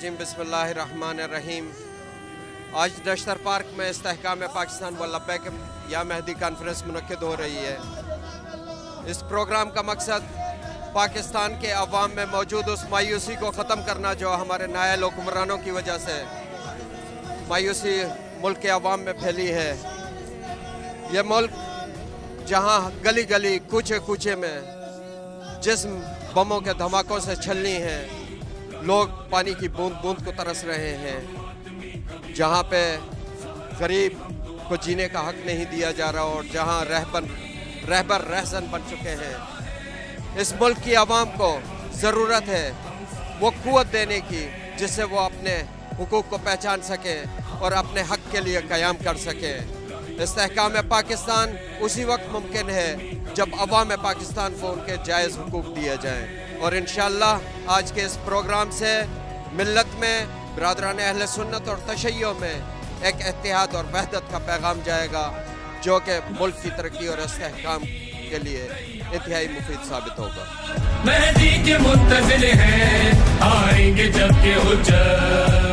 रजीम बिस्मिल्लाहिर्रहमानिर्रहीम। आज नश्तर पार्क में इस्तेहकाम पाकिस्तान व लब्बैक या मेहदी कॉन्फ्रेंस मुनक्किद हो रही है। इस प्रोग्राम का मकसद पाकिस्तान के अवाम में मौजूद उस मायूसी को ख़त्म करना जो हमारे नायल हुक्मरानों की वजह से मायूसी मुल्क के अवाम में फैली है। ये मुल्क जहाँ गली गली कूचे कूचे में जिस्म बमों के धमाकों से छलनी है, लोग पानी की बूंद बूंद को तरस रहे हैं, जहाँ पे गरीब को जीने का हक नहीं दिया जा रहा और जहाँ रहबर रहसन बन चुके हैं। इस मुल्क की आवाम को ज़रूरत है वो क़ुव्वत देने की जिससे वो अपने हुकूक को पहचान सके और अपने हक के लिए क़याम कर सके। इस्तेहकाम पाकिस्तान उसी वक्त मुमकिन है जब अवाम पाकिस्तान को उनके जायज़ हुकूक दिए जाएँ और इंशाअल्लाह आज के इस प्रोग्राम से मिल्लत में, बिरादरान अहले सुन्नत और तशय्यो में एक इत्तेहाद और वहदत का पैगाम जाएगा जो कि मुल्क की तरक्की और इस्तेहकाम के लिए इंतहाई मुफीद साबित होगा। मेहदी के मुंतज़िर हैं आएंगे जब के हुज्जत।